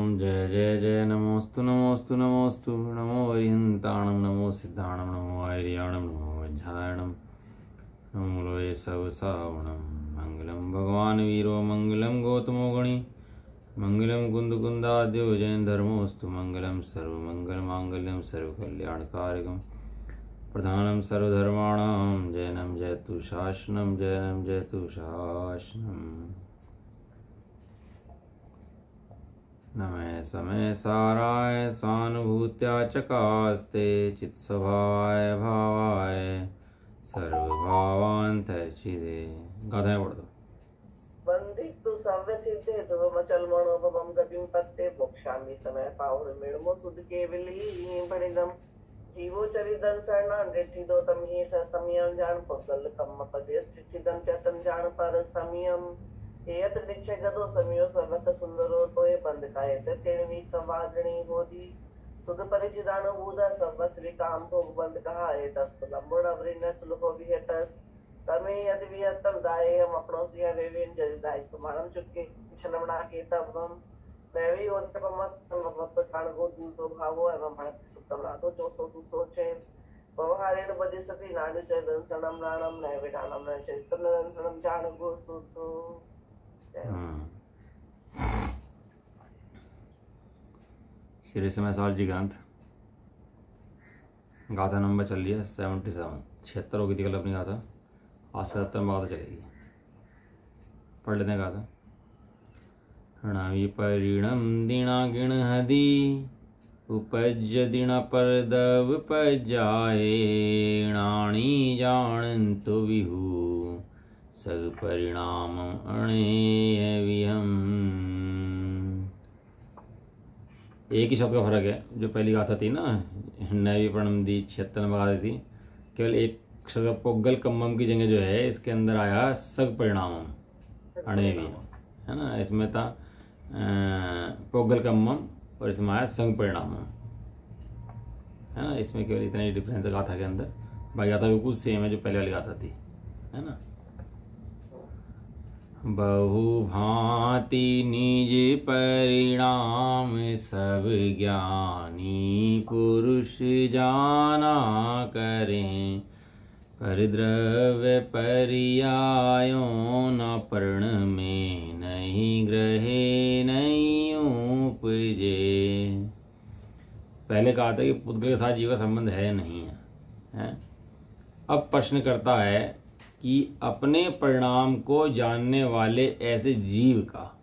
ओम जय जय जय नमोस्तु नमोस्तु नमोस्तु नमो हरिहंताणं नमो सिद्धाणं नमो आर्याणं नमो वज्रायणं नमो लोये सब सावणं मंगलम भगवान वीरो मंगलम गौतमो गणि मंगलम कुंदकुंदाद्यो जैन धर्मोस्तु मंगलम सर्वमंगल मांगल्यम सर्वकल्याणकारकम प्रधानम सर्वधर्माणां जैनम जयतु शासनम जैनम जयतु शासनम नमः समय साराय स्वानुभूत्या चकास्ते चित्स्वभावाय भावाय सर्वभावान्तर्चिदे। गाथाएं पढ़ दो। वंदितु सव्य सिद्धे ध्रुवमचल मनोभवम गतिम पत्ते मोक्षामि समय पाहुर मेणमो सुध केवली परिदम जीवो चरिदन शरणान रिद्धि दो तम ही समियम जान पगल कम्म पदेश रिद्धिदन त्यतन जान पर समियम एयत निक्षय गदो समियो सर्वत सुंदरो तोय बंद कायत तेणवी संवादणी होदी सुध परिचिदान बूदा सर्वश्री काम भोग बंद कहा एतस लंबोड़ अवरिन सुलभो विहतस तमे यदि विहतम दाये हम अपनों सिया वेवेन जदि दाय प्रमाणम चुके छलमना के तब हम नैवी ओतपमत भगवत कान गो दूतो भावो एवं भक्त सुतम रातो चोसो तू सोचे व्यवहारेण बदि सती नाडी चरण सनम नाणम नैविडानम न चरितम सनम जान गो सुतो। श्री समय जी ग्रंथ गाथा नंबर चल रही है 77 76 होगी थी कल अपनी गाथा, आज 77 में गाथा चलेगी। पढ़ लेते हैं गाथा। विपरिणम दिना गिण हदी उपज दिन परदव उपजाए णाणी जानतो विहु सग परिणाम अणेय विहम। एक ही शब्द का फर्क है। जो पहली गाथा थी ना नैवी प्रणम दी 76 में गाथा थी, केवल एक शब्द पोगल कम्मम की जगह जो है इसके अंदर आया सग परिणामम अणेय विहम, है ना। इसमें था पोगल कम्मम और इसमें आया संग परिणामम, है ना। इसमें केवल इतना ही डिफरेंस है गाथा के अंदर, बाकी गाथा बिल्कुल सेम है जो पहले वाली गाथा थी, है ना। बहु भांति निज परिणाम सब ज्ञानी पुरुष जाना करें परिद्रव्य पर्यायों न पर्ण में नहीं ग्रहे नहीं उपजे। पहले कहा था कि पुद्गल के साथ जीव का संबंध है नहीं है। अब प्रश्न करता है कि अपने परिणाम को जानने वाले ऐसे जीव का,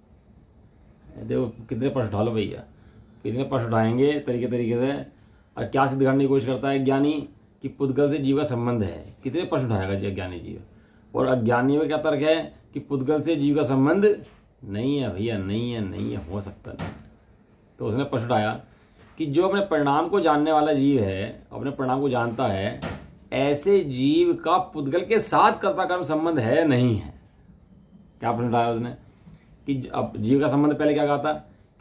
देखो कितने प्रश्न उठा लो भैया, कितने प्रश्न उठाएंगे तरीके से। और क्या सिद्ध करने की कोशिश करता है ज्ञानी कि पुद्गल से जीव का संबंध है, कितने प्रश्न उठाएगा ज्ञानी जीव। और अज्ञानी में क्या तर्क है कि पुद्गल से जीव का संबंध नहीं है भैया, नहीं है, हो सकता नहीं। तो उसने प्रश्न उठाया कि जो अपने परिणाम को जानने वाला जीव है, अपने परिणाम को जानता है, ऐसे जीव का पुद्गल के साथ कर्ता कर्म संबंध है नहीं है। क्या प्रश्न उठाया उसने कि अब जीव का संबंध पहले क्या कहा था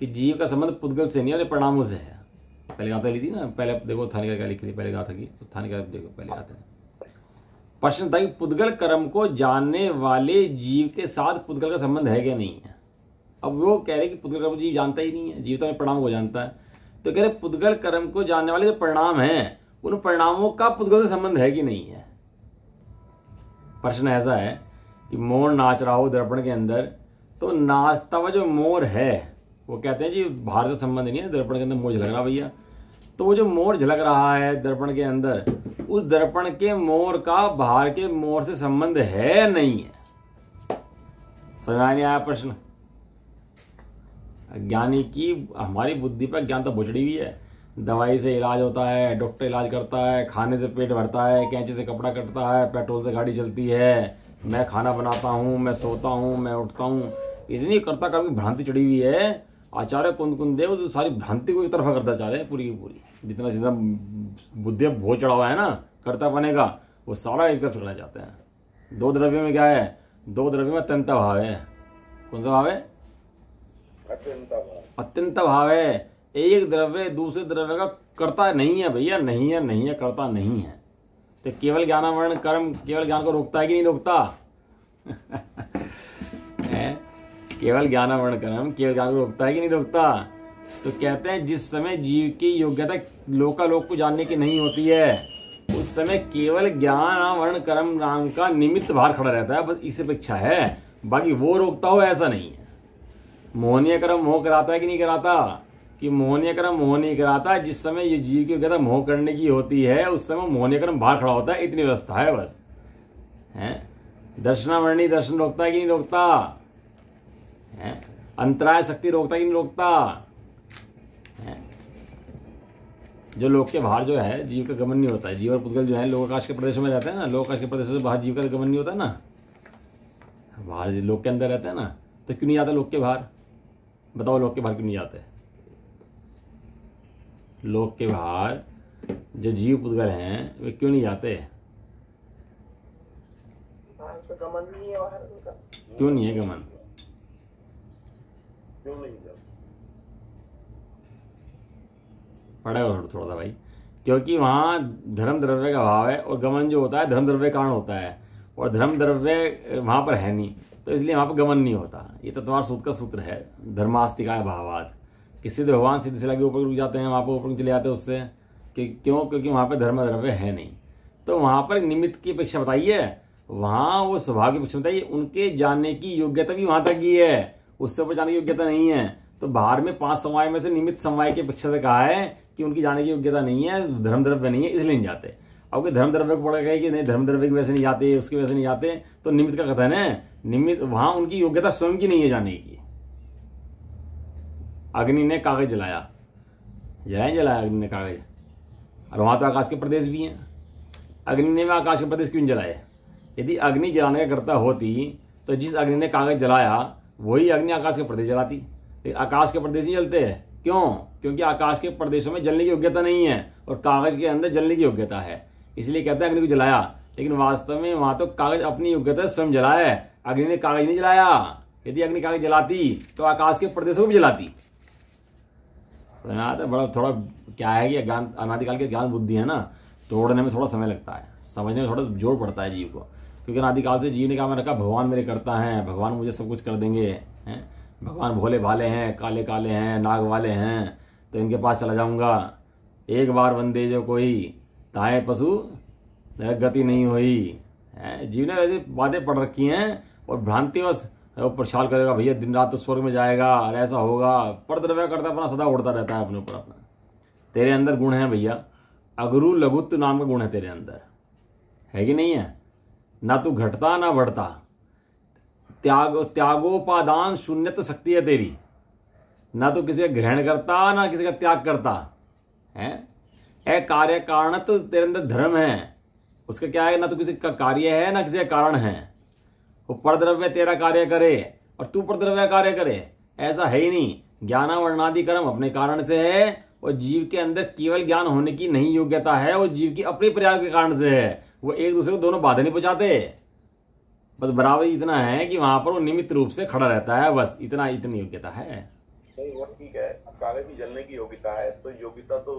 कि जीव का संबंध पुद्गल से नहीं है, परिणामों से है। पहले गाथा ली थी ना, पहले देखो थाने का क्या लिखी थी पहले गाथा की, तो थाने का देखो पहले गाथा है। प्रश्न था कि पुद्गल कर्म को जानने वाले जीव के साथ पुद्गल का संबंध है क्या नहीं है। अब वो कह रहे कि पुद्गल कर्म जीव जानता ही नहीं है, जीव तो अपने परिणाम को जानता है। तो कह रहे पुद्गल कर्म को जानने वाले जो परिणाम है उन परिणामों का पुद्गल से संबंध है कि नहीं है। प्रश्न ऐसा है कि मोर नाच रहा हो दर्पण के अंदर, तो नाचता हुआ जो मोर है वो कहते हैं जी बाहर से संबंध नहीं है, दर्पण के अंदर मोर झलक रहा भैया। तो वो जो मोर झलक रहा है दर्पण के अंदर, उस दर्पण के मोर का बाहर के मोर से संबंध है नहीं है। समझ नहीं आया प्रश्न। ज्ञानी की हमारी बुद्धि पर ज्ञान तो बुचड़ी हुई है। दवाई से इलाज होता है, डॉक्टर इलाज करता है, खाने से पेट भरता है, कैंची से कपड़ा कटता है, पेट्रोल से गाड़ी चलती है, मैं खाना बनाता हूँ, मैं सोता हूँ, मैं उठता हूँ, इतनी करता कर्म की भ्रांति चढ़ी हुई है। आचार्य कुंद देव तो सारी भ्रांति को एक तरफा करता चाहे पूरी की पूरी, जितना जितना बुद्धि भोज चढ़ा हुआ है ना कर्ता बनेगा, वो सारा एक तरफ चढ़ना चाहते हैं। दो द्रव्य में क्या है, दो द्रव्य में अत्यंत भाव है। कौन सा भाव है? अत्यंत भाव है। एक द्रव्य दूसरे द्रव्य का करता नहीं है भैया, नहीं है, करता नहीं है। तो केवल ज्ञानावरण कर्म केवल ज्ञान को रोकता है कि नहीं रोकता? केवल ज्ञानावरण कर्म केवल ज्ञान को रोकता है कि नहीं रोकता? तो कहते हैं जिस समय जीव की योग्यता लोकालोक को जानने की नहीं होती है, उस समय केवल ज्ञान वर्ण कर्म नाम का निमित्त बाहर खड़ा रहता है, बस इस अपेक्षा है। बाकी वो रोकता हो ऐसा नहीं है। मोहनीय कर्म मोह कराता है कि नहीं कराता? कि मोहनीय कर्म मोह नहीं कराता। जिस समय ये जीव की योग्यता मोह करने की होती है, उस समय मोहनीय कर्म बाहर खड़ा होता है। इतनी व्यवस्था है बस। है दर्शनावर्णी दर्शन रोकता है कि नहीं रोकता? है अंतराय शक्ति रोकता है कि नहीं रोकता? है जो लोक के बाहर जो है जीव का गमन नहीं होता है। जीव और पुद्गल जो है लोकाकाश के प्रदेशों में रहते हैं ना, लोकाकाश के प्रदेशों से बाहर जीव का गमन नहीं होता ना, बाहर लोक के अंदर रहते हैं ना, तो क्यों नहीं जाता लोक के बाहर? बताओ लोक के बाहर क्यों नहीं जाते? लोक के बाहर जो जीव पुद्गल हैं वे क्यों नहीं जाते? तो गमन नहीं है बाहर उनका। क्यों नहीं है गमन? क्यों नहीं जाते? पढ़ा थोड़ा सा भाई। क्योंकि वहाँ धर्म द्रव्य का अभाव है, और गमन जो होता है धर्म द्रव्य कारण होता है, और धर्म द्रव्य वहाँ पर है नहीं, तो इसलिए वहाँ पर गमन नहीं होता। ये तत्वार सूत्र का सूत्र है, धर्मास्तिका अभावात। कि सिद्ध भगवान सिद्ध शिला के ऊपर रुक जाते हैं, वहाँ पर ऊपर चले जाते हैं उससे कि क्यों? क्योंकि वहाँ पर धर्म द्रव्य है नहीं। तो वहाँ पर निमित्त की अपेक्षा बताइए, वहाँ वो स्वभाव की अपेक्षा बताइए। उनके जानने की योग्यता भी वहाँ तक ही है, उससे ऊपर जाने की योग्यता नहीं है। तो बाहर में 5 समवाय में से निमित्त समवाय की अपेक्षा से कहा है कि उनकी जाने की योग्यता नहीं है, धर्म द्रव्य नहीं है, इसलिए नहीं जाते। अब धर्म द्रव्य को पढ़ा गया कि नहीं धर्म द्रव्य की वजह से नहीं जाते, उसकी वजह से नहीं जाते, तो निमित्त का कथन है। निमित्त वहां उनकी योग्यता स्वयं की नहीं है जाने की। अग्नि ने कागज जलाया अग्नि ने कागज, और वहां तो आकाश के प्रदेश भी हैं। अग्नि ने वह आकाश के प्रदेश क्यों जलाए? यदि अग्नि जलाने का कर्ता होती तो जिस अग्नि ने कागज जलाया वही अग्नि आकाश के प्रदेश जलाती। लेकिन आकाश के प्रदेश नहीं जलते हैं, क्यों? क्योंकि आकाश के प्रदेशों में जलने की योग्यता नहीं है, और कागज के अंदर जलने की योग्यता है, इसलिए कहते हैं अग्नि को जलाया। लेकिन वास्तव में वहां तो कागज अपनी योग्यता स्वयं जलाया है, अग्नि ने कागज नहीं जलाया। यदि अग्नि कागज जलाती तो आकाश के प्रदेशों को भी जलाती। समझ बड़ा थोड़ा क्या है कि ज्ञान अनादिकाल के ज्ञान बुद्धि है ना, तोड़ने में थोड़ा समय लगता है, समझने में थोड़ा जोर पड़ता है जीव को। क्योंकि अनादिकाल से जीव ने कहा मैं रखा भगवान मेरे करता है, भगवान मुझे सब कुछ कर देंगे, हैं भगवान भोले भाले हैं, काले काले हैं, नाग वाले हैं, तो इनके पास चला जाऊंगा। एक बार वंदे जो कोई ताए पशु गति नहीं हुई है। जीव ने वैसे बातें पढ़ रखी हैं, और भ्रांतिवश वो प्रशाल करेगा भैया दिन रात तो स्वर्ग में जाएगा और ऐसा होगा, पर द्रव्य करता अपना सदा उड़ता रहता है अपने ऊपर अपना। तेरे अंदर गुण है भैया, अगरु लघुत्व नाम का गुण है तेरे अंदर, है कि नहीं है? ना तू घटता ना बढ़ता, त्यागोपादान शून्यत शक्ति है तेरी। ना तो किसी का ग्रहण करता ना किसी का त्याग करता है। कार्य कारण तो तेरे अंदर धर्म है, उसका क्या है? ना तो किसी का कार्य है ना किसी का कारण है। वो परद्रव्य तेरा कार्य करे और तू परद्रव्य कार्य करे, ऐसा है ही नहीं। ज्ञानावर्णादि कर्म अपने कारण से है, और जीव के अंदर केवल ज्ञान होने की नहीं योग्यता है, वो जीव की अपने प्रयास के कारण से है। वो एक दूसरे को दोनों बाधा नहीं पहुंचाते, बस बराबर इतना है कि वहां पर वो निमित्त रूप से खड़ा रहता है, बस इतनी योग्यता है। नहीं वो ठीक है, कागज की जलने की योग्यता है, तो योग्यता तो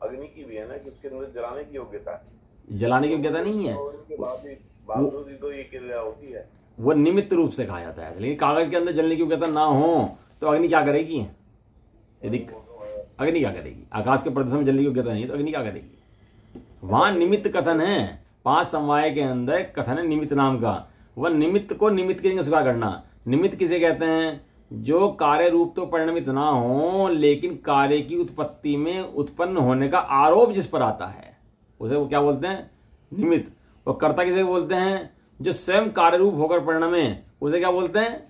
अग्नि की भी है ना कि उसके अंदर जलाने की योग्यता है। जलाने की योग्यता नहीं है, उनके बावजूद ही तो ये क्रिया होती है। वो निमित्त रूप से कहा जाता है। लेकिन कागज के अंदर जलने की योग्यता ना हो तो अग्नि क्या करेगी? यदि अग्नि क्या करेगी? आकाश के प्रदेश में जलने की योग्यता नहीं तो अग्नि क्या करेगी? वहां निमित्त कथन है, 5 समवाय के अंदर कथन है निमित्त नाम का। वह निमित्त को निमित्त के स्वीकार करना। निमित्त किसे कहते हैं? जो कार्य रूप तो परिणमित ना हो, लेकिन कार्य की उत्पत्ति में उत्पन्न होने का आरोप जिस पर आता है उसे वो क्या बोलते हैं? निमित्त। और कर्ता किसे बोलते हैं? जो स्वयं कार्य रूप होकर परिणमे, उसे क्या बोलते हैं?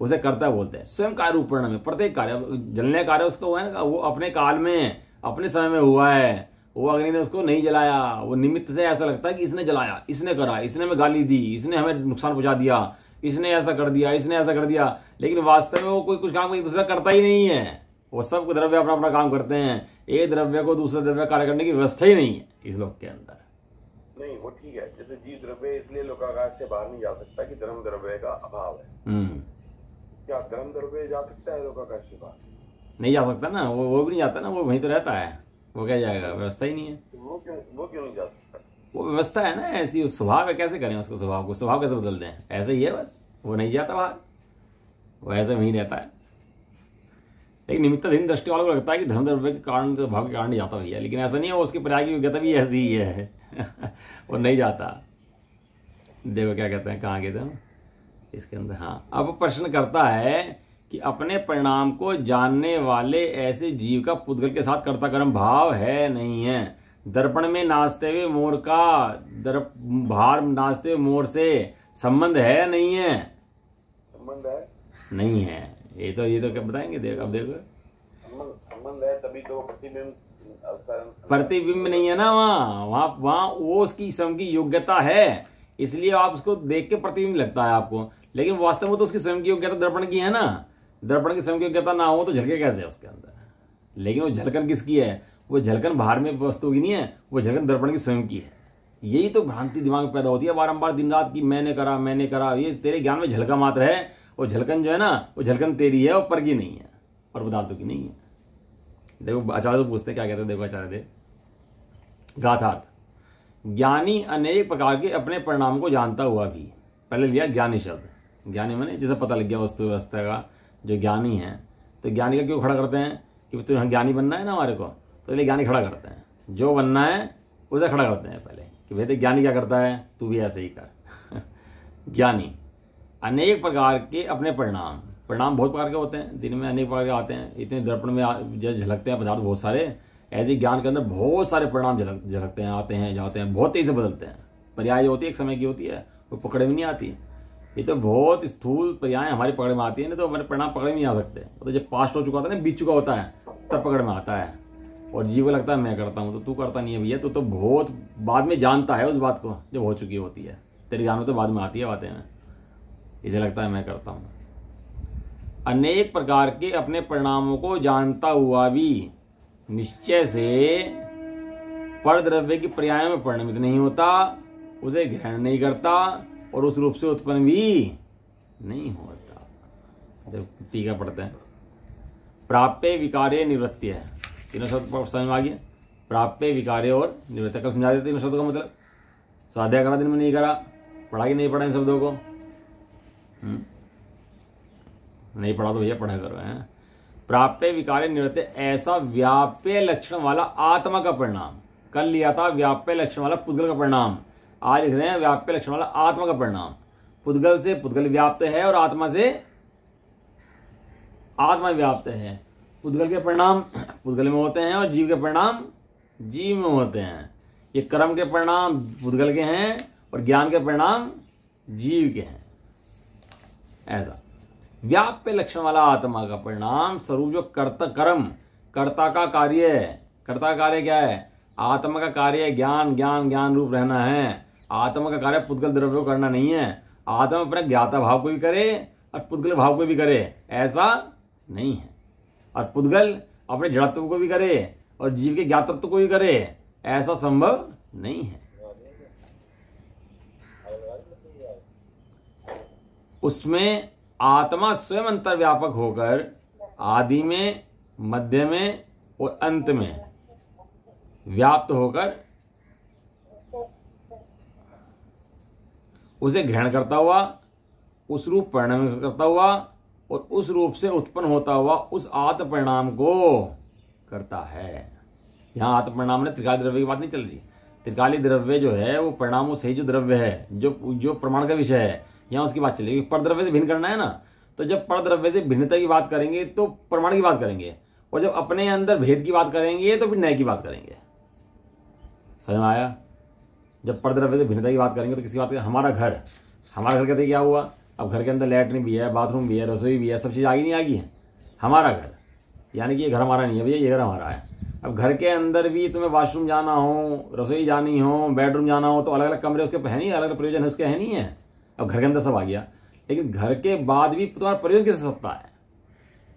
उसे कर्ता बोलते हैं। स्वयं कार्य रूप परिणमे, प्रत्येक कार्य, जलने कार्य उसका हुआ है ना, वो अपने काल में अपने समय में हुआ है। वो अग्नि ने उसको नहीं जलाया, वो निमित्त से ऐसा लगता है कि इसने जलाया, इसने करा, इसने हमें गाली दी, इसने हमें नुकसान पहुंचा दिया, इसने ऐसा कर दिया, इसने ऐसा कर दिया। लेकिन वास्तव में वो कोई कुछ काम एक दूसरा करता ही नहीं है। वो सब द्रव्य अपना अपना काम करते हैं, एक द्रव्य को दूसरे द्रव्य कार्य करने की व्यवस्था ही नहीं है इस लोक के अंदर। नहीं वो ठीक है, जैसे जीव द्रव्य इसलिए लोकाकाश से बाहर नहीं जा सकता कि धर्म द्रव्य का अभाव है। क्या धर्म द्रव्य जा सकता है लोकाकाश से बाहर? नहीं जा सकता ना, वो भी नहीं जाता ना, वो वहीं तो रहता है। वो क्या जाएगा? व्यवस्था ही नहीं है। वो क्यों नहीं जा सकता? वो व्यवस्था है ना ऐसी, स्वभाव है, कैसे करें उसको? स्वभाव कैसे बदल दें? ऐसे ही है बस, वो नहीं जाता बाहर, वो ऐसे वहीं रहता है। लेकिन निमित्ताधीन दृष्टि वालों को लगता है कि धर्म द्रव्य के कारण तो भाव के कारण नहीं जाता भैया, लेकिन ऐसा नहीं है, उसके पर्याय की योग्यता भी ऐसी ही है वो नहीं जाता। देखो क्या कहते हैं, कहाँ गए थे इसके अंदर। हाँ, अब प्रश्न करता है कि अपने परिणाम को जानने वाले ऐसे जीव का पुद्गल के साथ कर्ता कर्म भाव है नहीं है। दर्पण में नाचते हुए मोर का भार नाचते हुए मोर से संबंध है या नहीं है? संबंध है, नहीं है। ये तो क्या बताएंगे, देखो अब देखो संबंध है तभी तो प्रतिबिंब नहीं है ना वहां वो उसकी स्वयं की योग्यता है, इसलिए आप उसको देख के प्रतिबिंब लगता है आपको, लेकिन वास्तव में तो उसकी स्वयं की योग्यता दर्पण की है ना। दर्पण की स्वयं की योग्यता ना हो तो झलके कैसे है उसके अंदर? लेकिन वो झलकन किसकी है? वो झलकन बाहर में वस्तु की नहीं है, वो झलकन दर्पण की स्वयं की है। यही तो भ्रांति दिमाग में पैदा होती है बारंबार दिन रात की, मैंने करा। ये तेरे ज्ञान में झलका मात्र है, वो झलकन जो है ना, वो झलकन तेरी है, वो पर की नहीं है, और पदार्थों की नहीं है। देखो आचार्य तो पूछते क्या कहते हैं, देखो आचार्य दे गाथार्थ। ज्ञानी अनेक प्रकार के अपने परिणाम को जानता हुआ भी, पहले लिया ज्ञानी शब्द, ज्ञानी माने जैसे पता लग गया वस्तु व्यवस्था का, जो ज्ञानी है। तो ज्ञानी का क्यों खड़ा करते हैं कि तुम्हें ज्ञानी बनना है ना हमारे को, तो इसलिए ज्ञानी खड़ा करते हैं, जो बनना है उसे खड़ा करते हैं पहले कि भाई ज्ञानी क्या करता है, तू भी ऐसे ही कर ज्ञानी अनेक प्रकार के अपने परिणाम बहुत प्रकार के होते हैं, दिन में अनेक प्रकार के आते हैं, इतने दर्पण में जो झलकते हैं पदार्थ बहुत सारे, ऐसे ज्ञान के अंदर बहुत सारे परिणाम झलकते हैं, आते हैं जाते हैं, बहुत तेजी से बदलते हैं। पर्याय होती है एक समय की होती है, वो पकड़े में नहीं आती। ये तो बहुत स्थूल पर्याय हमारी पकड़ में आती है, नहीं तो हमारे परिणाम पकड़ में नहीं आ सकते। तो जब पास्ट हो चुका होता है ना, बीत चुका होता है, तब पकड़ में आता है। और जीव को लगता है मैं करता हूँ, तो तू करता नहीं है भैया, तो बहुत बाद में जानता है उस बात को जब हो चुकी होती है। तेरे ज्ञान में तो बाद में आती है बातें, में इसे लगता है मैं करता हूँ। अनेक प्रकार के अपने परिणामों को जानता हुआ भी निश्चय से पर द्रव्य की पर्याय में परिणमित नहीं होता, उसे ग्रहण नहीं करता और उस रूप से उत्पन्न भी नहीं होता। टीका पढ़ते हैं। प्राप्य विकार्य निवृत्ति है, तीनों शब्द समझ में आ गया। प्राप्य विकार्य और निवृत्ति कल समझा देते तीनों शब्दों का मतलब। स्वाध्याय करा दिन में नहीं करा, पढ़ा कि नहीं पढ़ा इन शब्दों को? नहीं पढ़ा तो भैया पढ़ा करो। हैं प्राप्य विकार्य निवृत्ति, ऐसा व्याप्य लक्षण वाला आत्मा का परिणाम। कल लिया था व्याप्य लक्षण वाला पुद्गल का परिणाम, आज लिख रहे हैं व्याप्य लक्षण वाला आत्मा का परिणाम। पुद्गल से पुद्गल व्याप्त है और आत्मा से आत्मा व्याप्त है। पुद्गल के परिणाम पुद्गल में होते हैं और जीव के परिणाम जीव में होते हैं। ये कर्म के परिणाम पुद्गल के हैं और ज्ञान के परिणाम जीव के हैं। ऐसा व्याप्य लक्षण वाला आत्मा का परिणाम स्वरूप जो कर्ता का कार्य है। कर्ता का कार्य क्या है? आत्मा का कार्य ज्ञान रूप रहना है। आत्मा का कार्य पुद्गल द्रव्य को करना नहीं है। आत्मा अपने ज्ञाता भाव को भी करे और पुद्गल भाव को भी करे, ऐसा नहीं है। और पुद्गल अपने जड़त्व को भी करे और जीव के ज्ञातत्व को भी करे, ऐसा संभव नहीं है। उसमें आत्मा स्वयं अंतर्व्यापक होकर आदि में, मध्य में और अंत में व्याप्त होकर उसे ग्रहण करता हुआ, उस रूप परिणाम करता हुआ और उस रूप से उत्पन्न होता हुआ उस आत्म परिणाम को करता है। यहां आत्म परिणाम ने त्रिकाली द्रव्य की बात नहीं चल रही। त्रिकाली द्रव्य जो है वो परिणामों से ही जो द्रव्य है, जो प्रमाण का विषय है, यहाँ उसकी बात चलेगी। पर द्रव्य से भिन्न करना है ना, तो जब पर द्रव्य से भिन्नता की बात करेंगे तो प्रमाण की बात करेंगे, और जब अपने अंदर भेद की बात करेंगे तो फिर न्याय की बात करेंगे। समझ में आया? जब पर द्रव्य से भिन्नता की बात करेंगे तो किसी बात करेंगे। हमारा घर कहते क्या हुआ? अब घर के अंदर लैट्रिन भी है, बाथरूम भी है, रसोई भी है, सब चीज़ आगी नहीं आगी है। हमारा घर यानी कि ये घर हमारा नहीं है भैया, ये घर हमारा है। अब घर के अंदर भी तुम्हें वॉशरूम जाना हो, रसोई जानी हो, बेडरूम जाना हो, तो अलग अलग कमरे उसके है नहीं, अलग अलग प्रयोजन है उसके, है नहीं है। अब घर के अंदर सब आ गया, लेकिन घर के बाद भी तुम्हारा प्रयोजन किससे सकता है?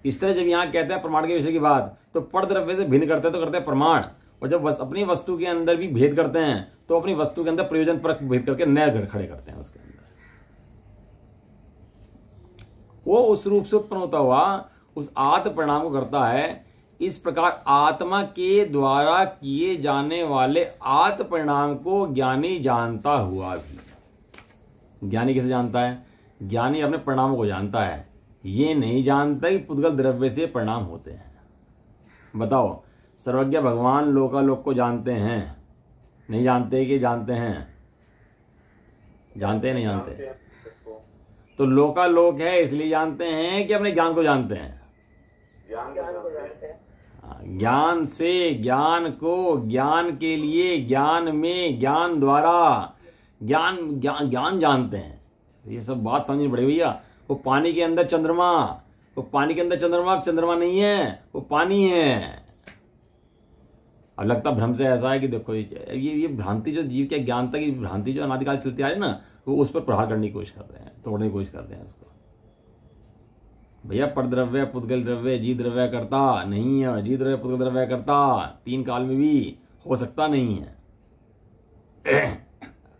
इस तरह जब यहाँ कहते हैं प्रमाण के विषय की बात, तो पर द्रव्य से भिन्न करते हैं तो करते हैं प्रमाण, और जब अपनी वस्तु के अंदर भी भेद करते हैं तो अपनी वस्तु के अंदर प्रयोजन परक भेद करके नया घर खड़े करते हैं। उसके अंदर वो उस रूप से उत्पन्न होता हुआ उस आत्म परिणाम को करता है। इस प्रकार आत्मा के द्वारा किए जाने वाले आत्म परिणाम को ज्ञानी जानता हुआ भी। ज्ञानी कैसे जानता है? ज्ञानी अपने परिणामों को जानता है ये नहीं जानता कि पुद्गल द्रव्य से परिणाम होते हैं। बताओ, सर्वज्ञ भगवान लोकालोक को जानते हैं, नहीं जानते कि जानते हैं? जानते हैं, नहीं जानते? तो लोकालोक है इसलिए जानते हैं कि अपने ज्ञान को जानते हैं? ज्ञान को जानते हैं। ज्ञान से, ज्ञान को, ज्ञान के लिए, ज्ञान में, ज्ञान द्वारा ज्ञान ज्ञान ज्ञान जानते हैं। ये सब बात समझनी पड़ेगी भैया। वो पानी के अंदर चंद्रमा, वो पानी के अंदर चंद्रमा, चंद्रमा नहीं है, वो पानी है। अब लगता भ्रम से ऐसा है कि देखो ये भ्रांति जो जीव के ज्ञान तक की भ्रांति जो अनादिकाल चलती आ रही है ना, वो उस पर प्रहार करने की कोशिश कर रहे हैं, तोड़ने की कोशिश कर रहे हैं उसको। भैया परद्रव्य, पुद्गल द्रव्य, जी द्रव्य करता नहीं है। जी द्रव्य, पुद्गल द्रव्य करता तीन काल में भी हो सकता नहीं है।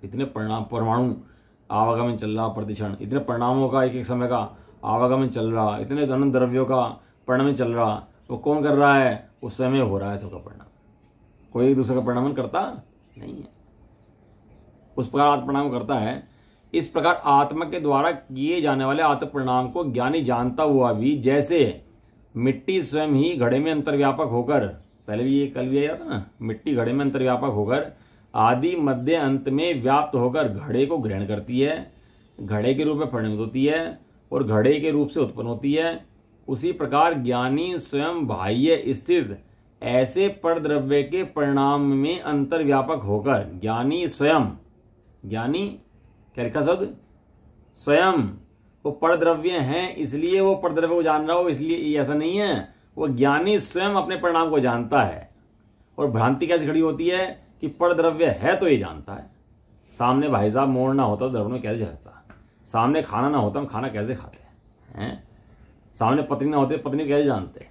इतने परिणाम, परमाणु आवागमन चल रहा प्रतिक्षण, इतने परिणामों का एक एक समय का आवागमन चल रहा, इतने अनंत द्रव्यों का परिणाम चल रहा, वो कौन कर रहा है? उस समय हो रहा है सबका परिणाम। कोई एक दूसरे का परिणाम करता नहीं है, उस प्रकार आत्म परिणाम करता है। इस प्रकार आत्मा के द्वारा किए जाने वाले आत्म परिणाम को ज्ञानी जानता हुआ भी, जैसे मिट्टी स्वयं ही घड़े में अंतर्व्यापक होकर, पहले भी ये कल भी आया था ना, मिट्टी घड़े में अंतर्व्यापक होकर आदि मध्य अंत में व्याप्त होकर घड़े को ग्रहण करती है, घड़े के रूप में परिणत होती है और घड़े के रूप से उत्पन्न होती है, उसी प्रकार ज्ञानी स्वयं बाह्य स्थित ऐसे परद्रव्य के परिणाम में अंतर्व्यापक होकर, ज्ञानी स्वयं, ज्ञानी क्या लिखा शब्द? स्वयं वो परद्रव्य हैं इसलिए वो परद्रव्य को जान रहा हो, इसलिए ऐसा नहीं है। वो ज्ञानी स्वयं अपने परिणाम को जानता है। और भ्रांति कैसे खड़ी होती है कि परद्रव्य है तो ये जानता है। सामने भाई साहब मोड़ ना होता तो द्रव्य में कैसे झलकता? सामने खाना ना होता हम खाना कैसे खाते हैं? सामने पत्नी ना होते पत्नी कैसे जानते?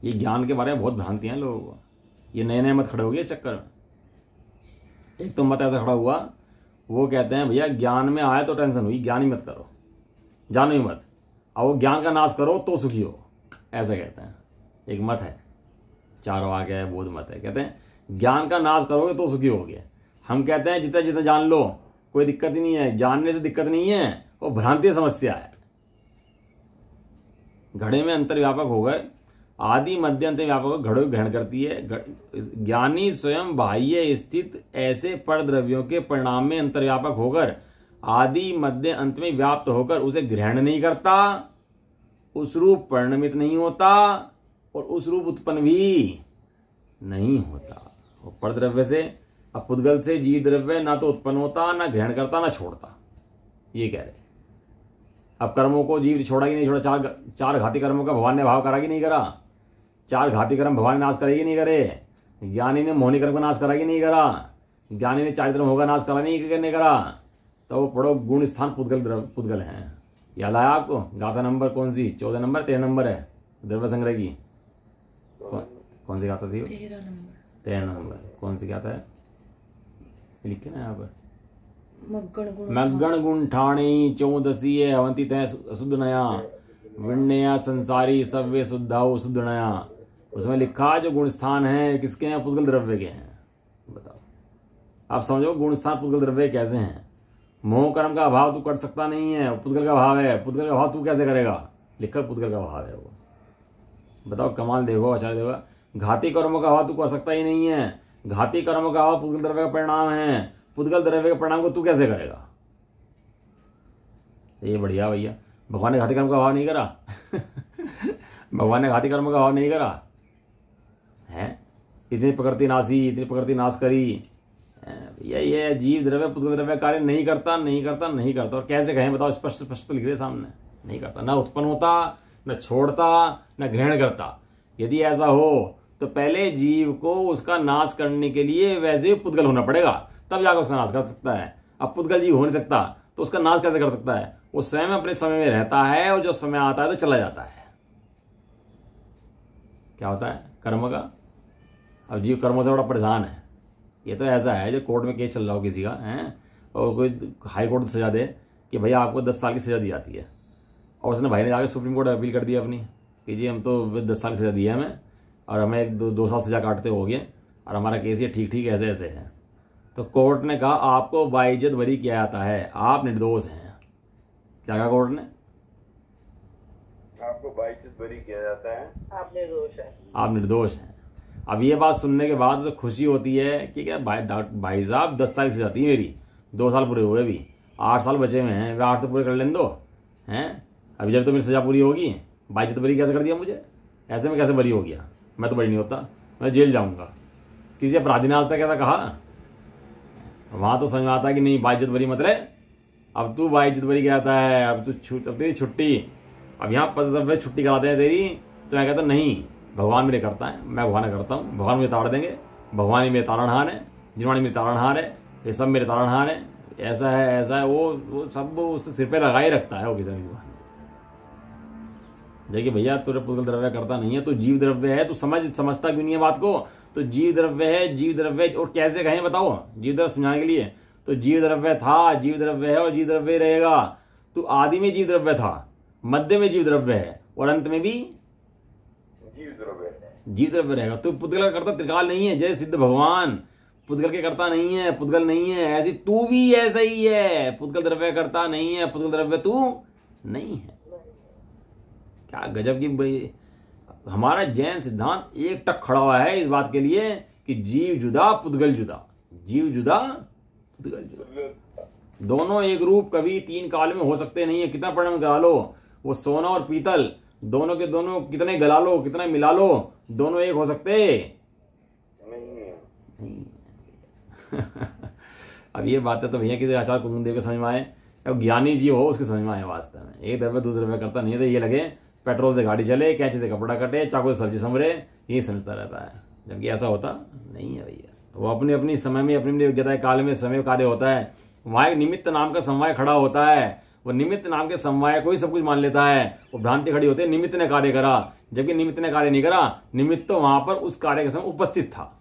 ये ज्ञान के बारे में बहुत भ्रांतियां हैं लोगों को। ये नए नए मत खड़े हो गए इस चक्कर में। एक तो मत ऐसा खड़ा हुआ, वो कहते हैं भैया ज्ञान में आए तो टेंशन हुई, ज्ञान ही मत करो, जानो ही मत, और वो ज्ञान का नाश करो तो सुखी हो, ऐसा कहते हैं। एक मत है, चार वाक्य है, बोध मत है, कहते हैं ज्ञान का नाश करोगे तो सुखी होगे। हम कहते हैं जितना जितना जान लो कोई दिक्कत ही नहीं है, जानने से दिक्कत नहीं है, वो भ्रांति समस्या है। घड़े में अंतर्व्यापक होकर आदि मध्य अंत व्यापक घड़ों ग्रहण करती है। ज्ञानी स्वयं बाह्य स्थित ऐसे परद्रव्यों के परिणाम में अंतर्व्यापक होकर आदि मध्य अंत में व्याप्त होकर उसे ग्रहण नहीं करता, उस रूप परिणमित नहीं होता और उस रूप उत्पन्न भी नहीं होता। वो परद्रव्य से, अब पुद्गल से जीव द्रव्य ना तो उत्पन्न होता, ना ग्रहण करता, ना छोड़ता, ये कह रहे। अब कर्मों को जीव छोड़ा कि नहीं छोड़ा? चार घाती कर्मों का भगवान ने भाव करा कि नहीं करा? चार घाती कर्म भगवान ने नाश करेगी नहीं करे? ज्ञानी ने मोहनी कर्म का नाश करा कि नहीं करा? ज्ञानी ने चारित्र मोह का नाश करा नहीं करने करा? तो वो पढ़ो गुण स्थान पुद्गल हैं। याद आया आपको? गाथा नंबर कौन सी? 14 नंबर 13 नंबर है द्रव्य संग्रह की। कौन सी गाथा थी? 13 नंबर। कौन सी गाथा है? लिखे ना यहाँ पर, मग्गण गुण ठाणी 14 अवंती तय शुद्ध नया विण्या संसारी सव्य शुद्धाओ शुद्ध नया। उसमें लिखा जो गुण स्थान है किसके हैं? पुद्गल द्रव्य के हैं। बताओ, आप समझो गुण स्थान पुद्गल द्रव्य कैसे हैं? मोह कर्म का अभाव तू कर सकता नहीं है, पुद्गल का भाव है, पुद्गल का भाव तू कैसे करेगा? लिखा पुद्गल का भाव है वो। बताओ कमाल देखो आचार्य देवा। घाती कर्मों का भाव तू कर सकता ही नहीं है, घाती कर्मों का भाव पुद्गल द्रव्य का परिणाम है, पुद्गल द्रव्य के परिणाम को तू कैसे करेगा? ये बढ़िया भैया, भगवान ने घाती कर्म का भाव नहीं करा। भगवान ने घाती कर्म का भाव नहीं करा है। इतनी प्रकृति नाशी, इतनी प्रकृति नाश करी भैया। ये जीव द्रव्य पुद्गल द्रव्य कार्य नहीं करता, नहीं करता, नहीं करता। और कैसे कहें बताओ? स्पष्ट स्पष्ट लिख रहे सामने, नहीं करता, ना उत्पन्न होता, न छोड़ता, न ग्रहण करता। यदि ऐसा हो तो पहले जीव को उसका नाश करने के लिए वैसे पुद्गल होना पड़ेगा, तब जाकर उसका नाश कर सकता है। अब पुद्गल जीव हो नहीं सकता तो उसका नाश कैसे कर सकता है? वो स्वयं अपने समय में रहता है और जब समय आता है तो चला जाता है। क्या होता है? कर्म का। अब जीव कर्मों से बड़ा परेशान है। ये तो ऐसा है जो कोर्ट में केस चल रहा हो किसी का है और कोई हाई कोर्ट सजा दे कि भैया आपको 10 साल की सजा दी जाती है, और उसने भाई ने जाकर सुप्रीम कोर्ट अपील कर दी अपनी कि जी हम तो 10 साल की सजा दी है हमें और हमें 2 साल सजा काटते हो गए और हमारा केस ये ठीक ठीक ऐसे ऐसे है। तो कोर्ट ने कहा आपको बाइज्जत बरी किया जाता है, आप निर्दोष हैं। क्या कहा कोर्ट ने? आपको बाइज्जत बरी किया जाता है। आप निर्दोष है। आप निर्दोष हैं। अब ये बात सुनने के बाद तो खुशी होती है कि क्या भाई साहब 10 साल से जाती है मेरी, 2 साल पूरे हुए, अभी 8 साल बचे हुए हैं, वे 8 तो पूरे कर लेने दो हैं। अभी जब तो मेरी सजा पूरी होगी, बाइज्जत बरी कैसे कर दिया मुझे, ऐसे में कैसे बरी हो गया, मैं तो बरी नहीं होता, मैं जेल जाऊँगा। किसी अपराधी ने आज तक ऐसा कहा? वहाँ तो समझ में आता है कि नहीं बाइज्जत बरी मत रहे, अब तू बाइज्जत बरी कहता है, अब तेरी छुट्टी, अब यहाँ पर छुट्टी कराते हैं तेरी, तो मैं कहता नहीं, भगवान मेरे करता है, मैं भगवान करता हूँ, भगवान मुझे ताड़ देंगे, भगवान ही मेरे तारणहार है, जिनवाणी मेरे तारणहार है, ये सब मेरे तारणहार है, ऐसा है वो सब उससे सिर पे लगा ही रखता है वो किसी न किसी। देखिए भैया, तुझे पुद्गल द्रव्य करता नहीं है, तो जीव द्रव्य है, तू समझता क्यों नहीं है बात को? तो जीव द्रव्य है, जीव द्रव्य, और कैसे कहें बताओ जीव द्रव्य समझाने के लिए? तो जीव द्रव्य था, जीव द्रव्य है और जीव द्रव्य रहेगा। तो आदि में जीव द्रव्य था, मध्य में जीव द्रव्य है और अंत में भी जीव द्रव्य रहेगा। तो पुद्गल का करता त्रिकाल नहीं है, जय सिद्ध भगवान पुद्गल के करता नहीं है, पुद्गल नहीं है। ऐसी तू भी ऐसा ही है, पुद्गल द्रव्य करता नहीं है, पुद्गल द्रव्य तू नहीं है। क्या गजब की बड़ी, हमारा जैन सिद्धांत एक टक खड़ा हुआ है इस बात के लिए कि जीव जुदा पुद्गल जुदा, जीव जुदा पुद्गल जुदा, दोनों एक रूप कभी 3 काल में हो सकते नहीं है। कितना परिणाम गला लो, वो सोना और पीतल दोनों के दोनों कितने गला लो, कितना मिला लो, दोनों एक हो सकते नहीं। अब ये बातें तो भैया किसी आचार्य कुंदन के समझ में आए, अब ज्ञानी जी हो उसके समझ में आए। वास्तव में एक द्रव्य दूसरे द्रव्य करता नहीं है, तो ये लगे पेट्रोल से गाड़ी चले, कैंची से कपड़ा कटे, चाकू से सब्जी संवरे, यही समझता रहता है, जबकि ऐसा होता नहीं है भैया। वो अपनी अपनी समय में अपनी योग्यता काल में समय कार्य होता है। वहां एक निमित्त नाम का समवाय खड़ा होता है, वो निमित्त नाम के समवाय को ही सब कुछ मान लेता है। वो भ्रांति खड़ी होती है निमित्त ने कार्य करा, जबकि निमित्त ने कार्य नहीं करा, निमित्त तो वहां पर उस कार्य के समय उपस्थित था।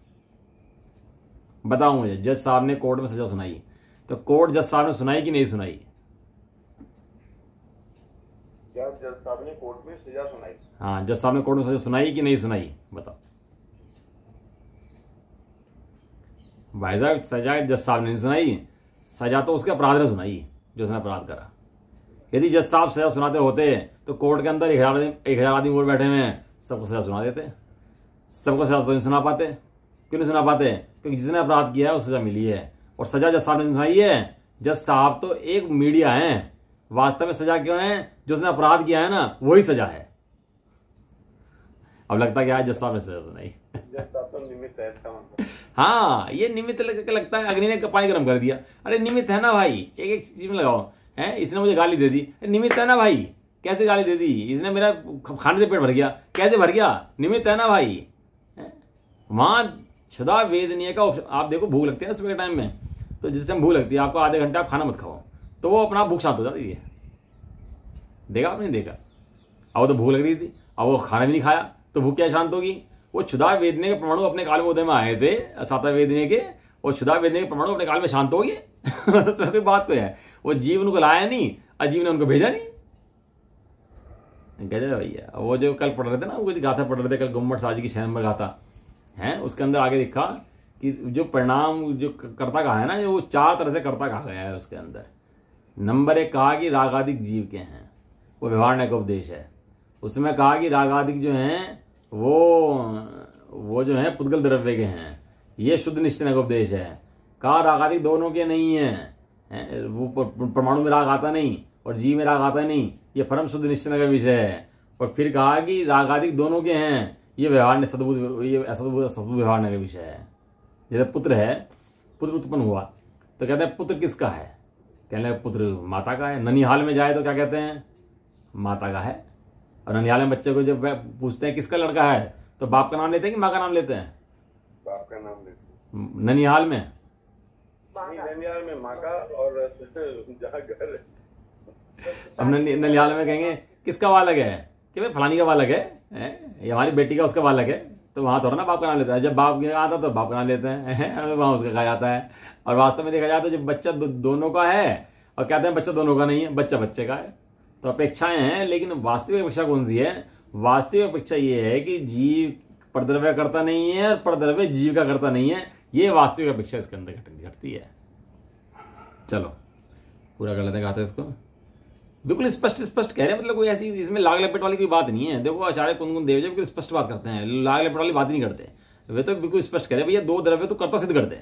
बताओ मुझे, जज साहब ने कोर्ट में सजा सुनाई, तो कोर्ट जज साहब ने सुनाई कि नहीं सुनाई? जज साहब ने कोर्ट में सजा सुनाई। हाँ, जज साहब ने कोर्ट में सजा सुनाई कि नहीं सुनाई? बताओ भाई साहब, सजा जज साहब ने नहीं सुनाई, सजा तो उसके अपराध ने सुनाई जो उसने अपराध करा। यदि जज साहब सजा सुनाते होते तो कोर्ट के अंदर 1000 आदमी और बैठे हुए हैं, सबको सजा सुना देते। सबको सजा तो नहीं सुना पाते। क्यों नहीं सुना पाते? क्योंकि जिसने अपराध किया है उसे सजा मिली है, और सजा जज साहब ने सुनाई है। जज साहब तो एक मीडिया है, वास्तव में सजा क्यों है? जो उसने अपराध किया है ना, वही सजा है। अब लगता क्या है, जज साहब ने सजा सुनाई। निमित्त है इसका मतलब। हाँ, ये निमित्त लगता है, अग्नि ने पानी गर्म कर दिया। अरे निमित्त है ना भाई, एक एक चीज में लगाओ है। इसने मुझे गाली दे दी, निमित्त है ना भाई। कैसे गाली दे दी? इसने मेरा खाने से पेट भर गया, कैसे भर गया? निमित्त है ना भाई। वहां छदा वेदनीय का आप देखो, भूख लगती है ना सुबह के टाइम में, तो जिस टाइम भूख लगती है आपको आधे घंटे आप खाना मत खाओ, तो वो अपना भूख शांत हो जाती है। देखा आपने? देखा? अब वो तो भूख लग रही थी, अब वो खाना भी नहीं खाया, तो भूख क्या शांत होगी? वो क्षुधा वेदने के परमाणु अपने काल में उदय में आए थे, साता वेदने के, और क्षुधा वेदने के परमाणु अपने काल में शांत हो गए। उसमें कोई बात कोई है? वो जीव उनको लाया नहीं, अजीव ने उनको भेजा नहीं। गजब भैया। वो जो कल पढ़ रहे थे ना, वो गाथा पढ़ रहे थे कल, गुम्मट साजी की 6 नंबर गाथा है, उसके अंदर आगे लिखा कि जो परिणाम जो कर्ता कहा है ना, वो 4 तरह से कर्ता कहा गया है उसके अंदर। नंबर 1 कहा कि रागादिक जीव के हैं, वो व्यवहार का उपदेश है। उसमें कहा कि रागादिक जो हैं वो जो है पुद्गल द्रव्य के हैं, ये शुद्ध निश्चय का उपदेश है। कहा रागादिक दोनों के नहीं है, वो परमाणु में राग आता नहीं और जीव में राग आता नहीं, ये परम शुद्ध निश्चय का विषय है। और फिर कहा कि रागादिक दोनों के हैं, ये व्यवहार सद्बुद्ध, ये असद्बुद्ध व्यवहार का विषय है। जैसे पुत्र है, पुत्र उत्पन्न हुआ तो कहते हैं पुत्र किसका है? कहते हैं पुत्र माता का है। ननिहाल में जाए तो क्या कहते हैं? माता का है। और ननिहाल में बच्चे को जब पूछते हैं किसका लड़का है, तो बाप का नाम लेते हैं कि माँ का नाम लेते हैं? बाप का नाम लेते हैं। ननिहाल में ननिहाल में माँ का, और जहाँ घर है अब ननिहाल में कहेंगे किसका बालक है, कि भाई फलानी का बालक है, ये हमारी बेटी का उसका बालक है, तो वहां थोड़ा ना बाप का नाम लेता है। जब बाप आता तो बाप का नाम लेते हैं, वहां उसका कहा जाता है। और वास्तव में देखा जाए तो जब बच्चा दोनों का है, और कहते हैं बच्चा दोनों का नहीं है, बच्चा बच्चे का है। तो अपेक्षाएं हैं, लेकिन वास्तविक अपेक्षा कौन सी है? वास्तविक अपेक्षा ये है कि जीव परद्रव्य करता नहीं है और परद्रव्य जीव का करता नहीं है। ये वास्तविक अपेक्षा इसके अंदर घटती है। चलो पूरा कर लेते हैं, कहते हैं इसको। बिल्कुल स्पष्ट स्पष्ट कह रहे हैं, मतलब कोई ऐसी इसमें लाग लपेट वाली कोई बात नहीं है। देखो आचार्य कुंदकुन देव जी बिल्कुल स्पष्ट बात करते हैं, लाग लपेट वाली बात नहीं करते। वे तो बिल्कुल स्पष्ट कह रहे हैं भैया दो द्रव्य तो कर्ता सिद्ध कर दे,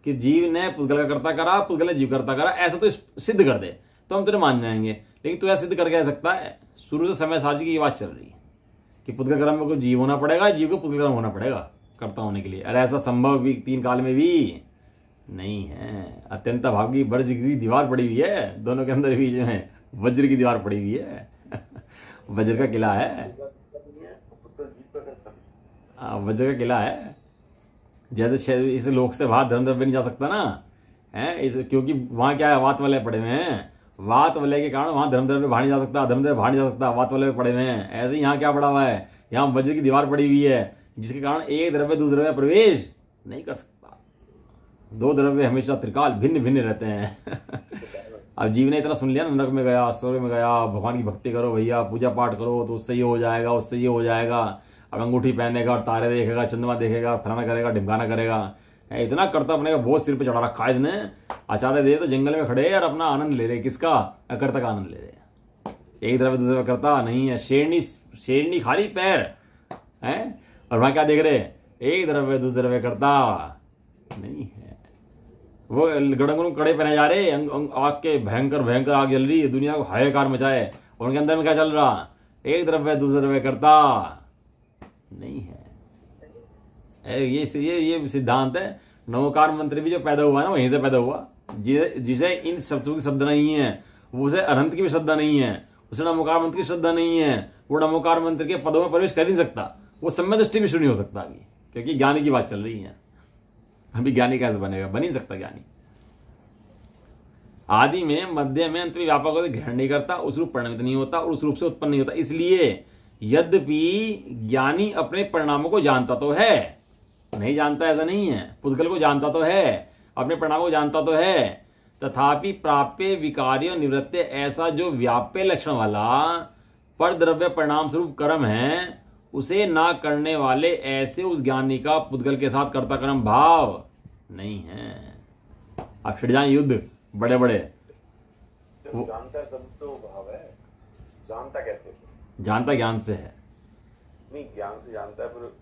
कि जीव ने पुद्गल का कर्ता करा, पुद्गल ने जीव करता करा, ऐसा तो सिद्ध कर दे तो हम तुझे मान जाएंगे। लेकिन तू ऐसा सिद्ध करके आ सकता है? शुरू से समय साजी की ये बात चल रही है कि पुद्गल कर्म में को जीव होना पड़ेगा, जीव को पुद्गल कर्म होना पड़ेगा कर्ता होने के लिए। अरे ऐसा संभव भी तीन काल में भी नहीं है। अत्यंत भागी वर्ज की दीवार पड़ी हुई है, दोनों के अंदर भी जो है वज्र की दीवार पड़ी हुई है। वज्र का किला है, वज्र का किला है। जैसे इस लोक से बाहर धर्म द्रव्य नहीं जा सकता ना है, इस क्योंकि वहां क्या है, वात वलय पड़े हुए हैं। वात वलय के कारण वहां धर्म द्रव्य बाहर नहीं जा सकता, धर्म द्रव्य बाहर नहीं जा सकता, वात वलय पड़े हुए हैं। ऐसे ही यहाँ क्या पड़ा हुआ है, यहाँ वज्र की दीवार पड़ी हुई है, जिसके कारण एक द्रव्य दूसरे द्रव्य प्रवेश नहीं कर सकता। दो द्रव्य हमेशा त्रिकाल भिन्न भिन्न रहते हैं। अब जीव ने इतना सुन लिया, नरक में गया, स्वर्ग में गया, भगवान की भक्ति करो भैया, पूजा पाठ करो तो उससे ये हो जाएगा, उससे ये हो जाएगा। अब अंगूठी पहनेगा और तारे देखेगा, चंद्रमा देखेगा, फलाना करेगा, ढिमकाना करेगा, इतना करता अपने का बहुत सिर पे चढ़ा रखा है इसने। आचार्य देव तो जंगल में खड़े और अपना आनंद ले रहे, किसका? अकर्ता का आनंद ले रहे। एक द्रव्य दूसरे करता नहीं है। शेरनी खाली पैर है और वहां क्या देख रहे, एक द्रव्य दूसरे द्रव्य करता नहीं है। वो गड़ंगड़ू कड़े पहने जा रहे, आग के भयंकर भयंकर आग जल रही है, दुनिया को हाहाकार मचाए, और उनके अंदर में क्या चल रहा, एक द्रव्य दूसरे द्रव्य करता नहीं है। ये सिद्धांत है। नवकार मंत्र भी जो पैदा हुआ ना, वहीं से पैदा हुआ। जिसे इन शब्दों की श्रद्धा नहीं है, वो उसे अनंत की भी श्रद्धा नहीं है, उसे नमोकार मंत्र की श्रद्धा नहीं है, वो नमोकार मंत्र के पदों में प्रवेश कर नहीं सकता, वो सम्य दृष्टि भी शुरू नहीं हो सकता अभी, क्योंकि ज्ञानी की बात चल रही है। अभी ज्ञानी कैसे बनेगा? बन नहीं सकता ज्ञानी। आदि में, मध्य में, अंत में व्यापक होता, ग्रहण नहीं करता, उस रूप परिणमित नहीं होता और उस रूप से उत्पन्न नहीं होता। इसलिए यद्यपि ज्ञानी अपने परिणामों को जानता तो है, नहीं जानता ऐसा नहीं है, पुद्गल को जानता तो है, अपने परिणामों को जानता तो है, तथापि प्राप्य विकार्य निवृत्य, ऐसा जो व्याप्य लक्षण वाला पर द्रव्य परिणाम स्वरूप कर्म है, उसे ना करने वाले ऐसे उस ज्ञानी का पुद्गल के साथ कर्ता कर्म भाव नहीं है। अब छिड़ जाए युद्ध बड़े बड़े। जानता है तब तो भाव है, जानता कैसे? जानता ज्ञान से है, नहीं ज्ञान से जानता है, पर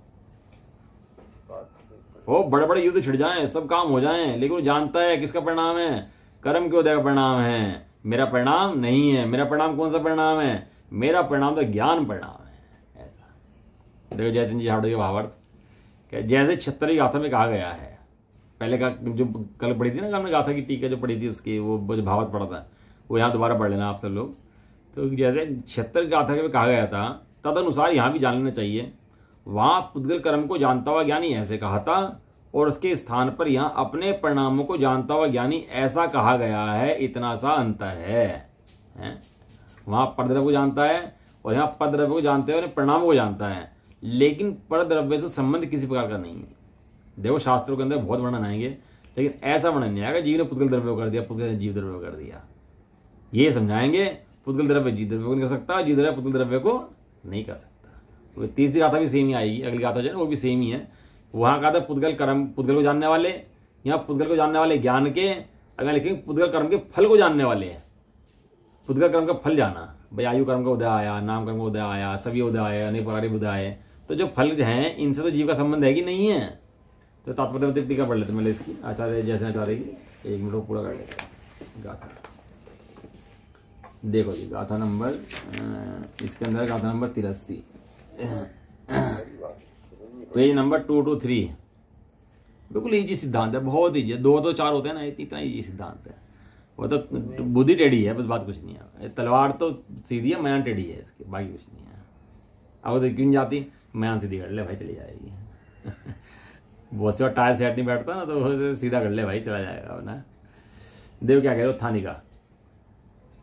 वो बड़े बड़े युद्ध छिड़ जाएं, सब काम हो जाएं, लेकिन वो जानता है किसका परिणाम है, कर्म के उदय का परिणाम है, मेरा परिणाम नहीं है। मेरा परिणाम कौन सा परिणाम है? मेरा परिणाम तो ज्ञान परिणाम है। ऐसा देखो जयचंद जी हाड़ो के भावार्थ, जैसे 76 गाथा में कहा गया है, पहले का जो कल पढ़ी थी ना हमने गाथा की टीका जो पढ़ी थी उसकी, वो भावार्थ पढ़ा था, वो यहाँ दोबारा पढ़ लेना आप सब लोग। तो जैसे 76 गाथा में कहा गया था, तदनुसार यहाँ भी जान लेना चाहिए। वहां पुद्गल कर्म को जानता हुआ ज्ञानी ऐसे कहा था, और उसके स्थान पर यहाँ अपने परिणामों को जानता हुआ ज्ञानी ऐसा कहा गया है। इतना सा अंतर है? वहां परद्रव्य को जानता है और यहाँ पद्रव्य को जानते हुए परिणामों को जानता है, लेकिन परद्रव्य से संबंध किसी प्रकार का नहीं है। देखो शास्त्रों के अंदर बहुत वर्णन आएंगे, लेकिन ऐसा वर्णन नहीं आएगा जीव ने पुद्गल द्रव्य को कर दिया, पुद्गल ने जीव द्रव्य को कर दिया। ये समझाएंगे पुद्गल द्रव्य जीव द्रव्य को नहीं कर सकता, जीव द्रव्य पुद्गल द्रव्य को नहीं कर सकता। तो तीसरी गाथा भी सेम ही आएगी, अगली गाथा जो है वो भी सेम ही है। वहां कहा था पुद्गल कर्म, पुद्गल को जानने वाले, यहाँ पुद्गल को जानने वाले ज्ञान के, अगर लिखेंगे पुद्गल कर्म के फल को जानने वाले हैं। पुद्गल कर्म का फल जाना, भाई आयु कर्म का उदय आया, नाम कर्म का उदय आया, सभी उदय आया, अनेक प्रकार उदय आए, तो जो फल हैं इनसे तो जीव का संबंध है कि नहीं है। तो तात्पर्य टीका पढ़ लेते मैं इसकी, आचार्य जैसे आचार्य की 1 मिनट पूरा कर लेते गाथा। देखो जी गाथा नंबर, इसके अंदर गाथा नंबर 83, पेज नंबर 223। बिल्कुल इजी सिद्धांत है, बहुत इजी है। 2 तो 4 होते हैं ना, इतना इजी सिद्धांत है। वो तो बुद्धि टेढ़ी है, बस बात कुछ नहीं है। तलवार तो सीधी है, म्यान टेढ़ी है, इसके बाकी कुछ नहीं है। अब तो क्यों जाती, म्यान सीधी कर ले भाई, चली जाएगी। बहुत से बार टायर सेट नहीं बैठता ना, तो सीधा कर ले भाई, चला जाएगा ना। देव क्या कह रहे हो थानी का,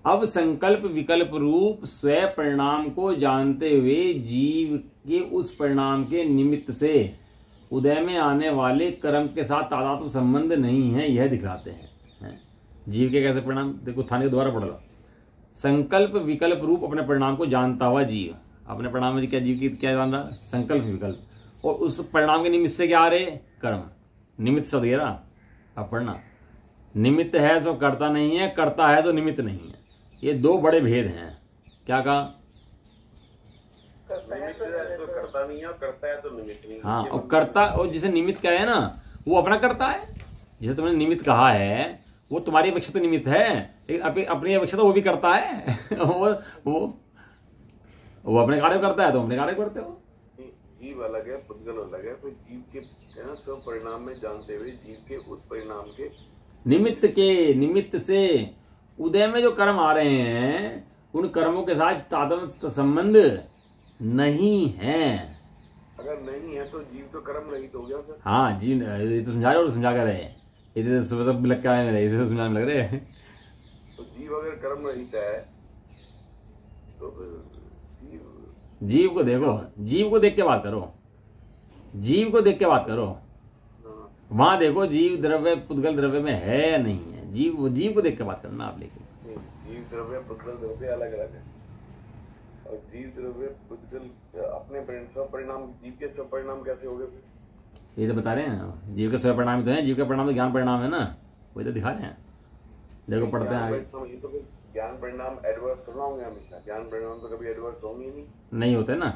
अब संकल्प विकल्प रूप स्वयं परिणाम को जानते हुए जीव के उस परिणाम के निमित्त से उदय में आने वाले कर्म के साथ तादात्म्य संबंध नहीं है, यह दिखलाते हैं। जीव के कैसे परिणाम, देखो थाने के द्वारा पढ़ लो। संकल्प विकल्प रूप अपने परिणाम को जानता हुआ जीव, अपने परिणाम में क्या जीव की क्या जान रहा, संकल्प विकल्प, और उस परिणाम के निमित्त से क्या आ रहे, कर्म। निमित्त शब्द ये रहा, अब पढ़ना, निमित्त है सो करता नहीं है, करता है सो निमित्त नहीं है। ये दो बड़े भेद हैं। क्या कहा? निमित्त है तो करता नहीं है, और करता है तो निमित्त नहीं है। हाँ, और करता, और जिसे निमित्त कहे है ना, वो अपना करता है। जिसे तुमने निमित्त कहा है वो तुम्हारी अपेक्षा तो निमित्त है, लेकिन अपनी अपेक्षा तो वो भी करता है। वो अपने कार्य करता है, तो अपने कार्य करते हो। जीव अलग है, पुद्गल अलग है। तो जीव के सब परिणाम में जानते हुए जीव के उस परिणाम के निमित्त से उदय में जो कर्म आ रहे हैं, उन कर्मों के साथ तादात्म्य संबंध नहीं है। अगर नहीं है तो जीव तो कर्म रहित हो गया फिर। हाँ जी, ये तो समझा रहे हो, समझा कर रहे। इसे सुबह सब लग क्या है मेरे, इसे तो समझाने लग रहे। तो जीव अगर कर्म रहित है तो जीव को देखो, जीव को देख के बात करो, जीव को देख के बात करो। वहां देखो जीव द्रव्य पुद्गल द्रव्य में है या नहीं है। जीव को देख के बात करना आप। लेकिन जीव द्रव्य पुद्गल द्रव्य अलग अलग है, और जीव द्रव्य पुद्गल अपने परिणाम, जीव के सब परिणाम कैसे हो गए फिर? ये तो बता रहे हैं, जीव के सब परिणाम तो है, जीव का परिणाम तो ज्ञान परिणाम है ना, वही तो दिखा रहे हैं। देखो पढ़ते हैं आगे। ये तो ज्ञान परिणाम एडवर्स थोड़ा होंगे हमेशा, ज्ञान परिणाम तो कभी एडवर्स होंगे ही नहीं होते ना।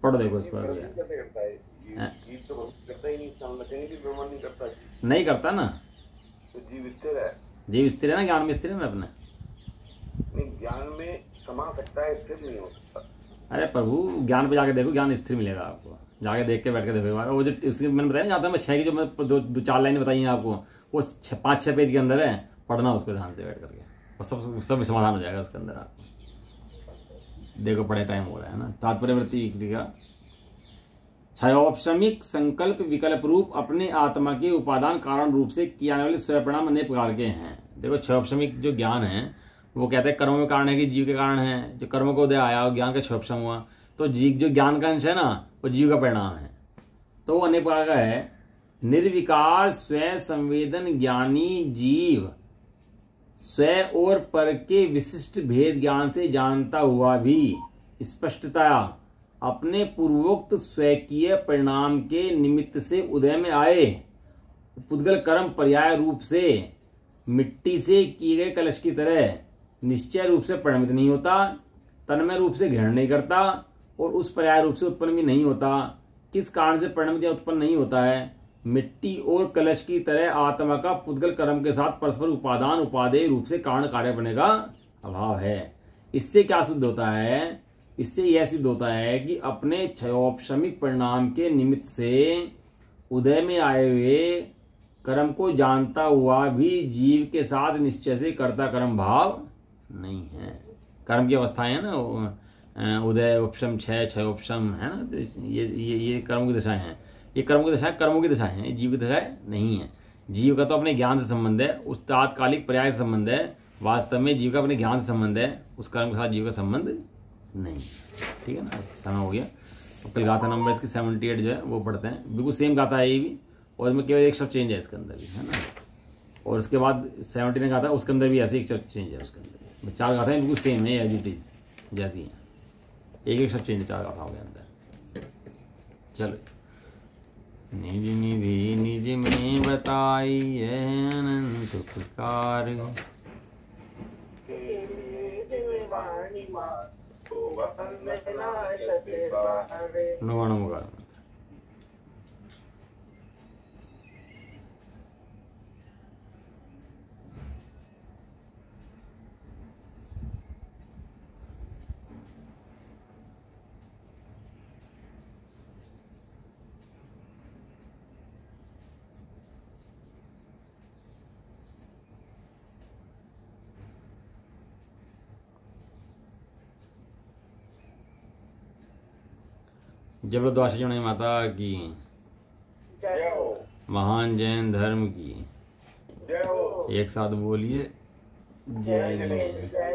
पढ़ो देखो इसको। कैसे करता है जीव? तो करता ही नहीं, कहीं भी भ्रमण नहीं करता। नहीं करता ना, तो जीव स्थिर है। जीव स्थिर है ना, ज्ञान में स्थिर है ना अपने। नहीं, ज्ञान में समा सकता है, स्थिर नहीं हो सकता। अरे प्रभु, ज्ञान पे जाके देखो, ज्ञान स्थिर मिलेगा आपको। जाके देख के बैठ के देखो एक बार। वो जो उसकी मैंने बताया जाता है, मैं 6 की जो मैं दो 4 लाइनें बताई हैं आपको, वो 5-6 पेज के अंदर है। पढ़ना उसको ध्यान से बैठ करके, और सब समाधान हो जाएगा उसके अंदर आपको। देखो बड़े टाइम हो रहा है ना। तात्पर्य वृत्ति का क्षयोपशमिक संकल्प विकल्प रूप अपने आत्मा के उपादान कारण रूप से किए जाने वाले स्वयं अनेक प्रकार के हैं। देखो क्षयोपशमिक जो ज्ञान है, वो कहते हैं कर्मों के कारण है कि जीव के कारण है। जो कर्मों को उदय आया और ज्ञान का क्षयोपशम हुआ, तो जीव जो ज्ञान का अंश है ना, वो जीव का परिणाम है। तो वो अनेक प्रकार का है। निर्विकार स्वयं संवेदन ज्ञानी जीव स्व और पर के विशिष्ट भेद ज्ञान से जानता हुआ भी स्पष्टतया अपने पूर्वोक्त स्वकीय परिणाम के निमित्त से उदय में आए पुद्गल कर्म पर्याय रूप से मिट्टी से किए गए कलश की तरह निश्चय रूप से परिणमित नहीं होता, तन्मय रूप से ग्रहण नहीं करता, और उस पर्याय रूप से उत्पन्न भी नहीं होता। किस कारण से परिणमित या उत्पन्न नहीं होता है? मिट्टी और कलश की तरह आत्मा का पुद्गल कर्म के साथ परस्पर उपादान उपादेय रूप से कारण कार्य बनने का अभाव है। इससे क्या सिद्ध होता है? इससे यह सिद्ध होता है कि अपने क्षयोपशमिक परिणाम के निमित्त से उदय में आए हुए कर्म को जानता हुआ भी जीव के साथ निश्चय से कर्ता कर्म भाव नहीं है। कर्म की अवस्थाएं है ना, उदय उपशम क्षयोपशम है ना, तो ये कर्म की दशाएं हैं। ये कर्म की दशाएं कर्मों की दशाएं हैं, जीव की दशाएं नहीं है। जीव का तो अपने ज्ञान से संबंध है, उस तात्कालिक पर्याय से संबंध है। वास्तव में जीव का अपने ज्ञान से संबंध है, उस कर्म के साथ जीव का संबंध नहीं। ठीक है ना, समय हो गया। और कल गाथा नंबर इसकी 78 जो है वो पढ़ते हैं। बिल्कुल सेम गाथा है ये भी, और इसमें केवल एक शब्द चेंज है इसके अंदर भी, है ना। और उसके बाद 70 में गाथा, उसके अंदर भी ऐसे एक शब्द चेंज है उसके अंदर। 4 गाथाएं बिल्कुल सेम है, एज इट इज जैसी हैं। एक शब्द चेंज है 4 गाथाओं के अंदर। चलो। निज निधि निज में बताई है अनंत प्रकार, नमो जबरदस्त जने माता की जय हो। महान जैन धर्म की जय हो। एक साथ बोलिए जय जय।